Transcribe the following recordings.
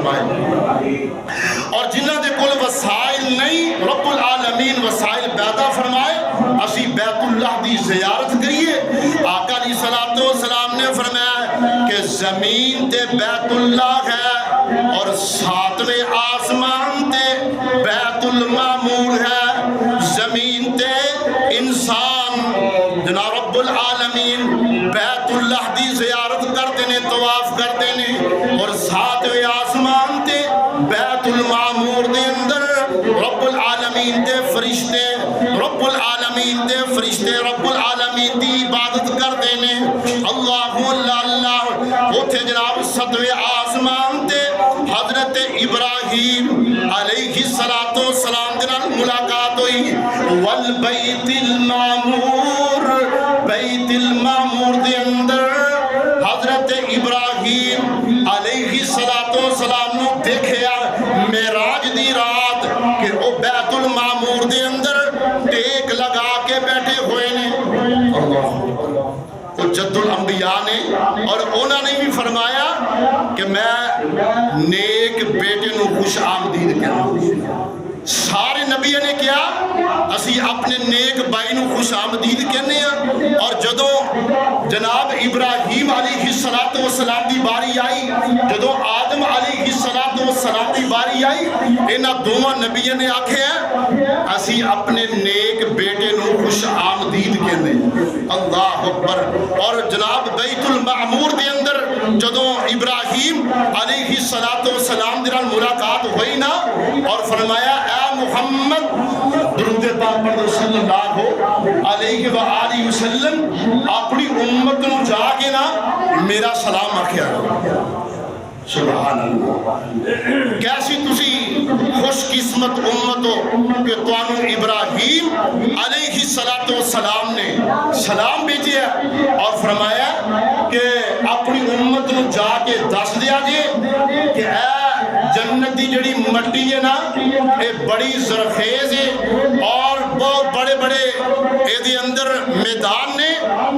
فرمائے، اور جنہاں دے کول وسائل نہیں رب العالمین وسائل پیدا فرمائے اسی بیت اللہ دی زیارت کریے۔ آقا علیہ السلام نے فرمایا کہ زمین تے بیت اللہ ہے اور ساتویں آسمان تے بیت المعمور ہے، زمین تے انسان جناب رب العالمین بیت اللہ دی زیارت کرتے نے، طواف کرتے نے، اور ساتویں آسمان تے بیت المعمور دے اندر رب العالمین دے فرشتے رب العالمین دے فرشتے رب العالمین دی عبادت کرتے نے، اللہ اللہ اللہ۔ اتھے جناب ساتویں آسمان تے حضرت ابراہیم علیہ السلام دے نال ملاقات ہوئی، والبیت المعمور، بیت المعمور دے اندر حضرت ابراہیم علیہ السلام نو دیکھیا معراج دی رات کہ وہ بیت المعمور دے اندر ٹیک لگا کے بیٹھے ہوئے نے، وہ جد الانبیاء نے، اور انہوں نے بھی فرمایا کہ میں نیک بیٹے نو خوش آمدید کہنا۔ سارے نبیوں نے کیا اسی اپنے نیک بائی نو خوش آمدید کہنے ہیں، اور جدوں جناب ابراہیم علیہ السلام دی باری آئی، جدوں آدم علیہ السلام دی باری آئی، انہاں دوواں نبیوں نے آکھے ہیں اسی اپنے نیک بیٹے نو خوش آمدید کہنے ہیں، اللہ اکبر۔ اور جناب بیت المعمور دے اندر جدوں ابراہیم علیہ السلام دے نال ملاقات ہوئی نا، اور فرمایا اے محمد درود پاک پڑھو صلی اللہ علیہ وآلہ وسلم، اپنی امت نو جا کے نا میرا سلام آکھیا۔ سبحان اللہ، کیسی تسی خوش قسمت امت ہو کہ توانو ابراہیم علیہ السلام نے سلام بھیجیا اور فرمایا کہ اپنی امت نو جا کے دس دیا جے کہ اے جنت دی جڑی مٹی ہے نا اے بڑی زرخیز ہے اور بہت بڑے بڑے اے دی اندر میدان نے،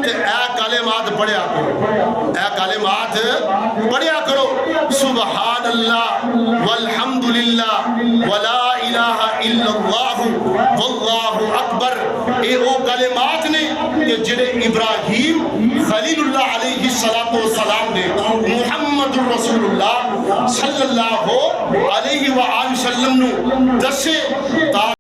تے اے کلمات پڑھیا کرو، اے کلمات پڑھیا کرو، سبحان اللہ والحمدللہ ولا الہ الا اللہ واللہ اکبر۔ اے وہ کلمات نے کہ جڑے ابراہیم خلیل اللہ علیہ السلام نے محمد رسول اللہ صلی اللہ علیہ وآلہ وسلم نو دسے۔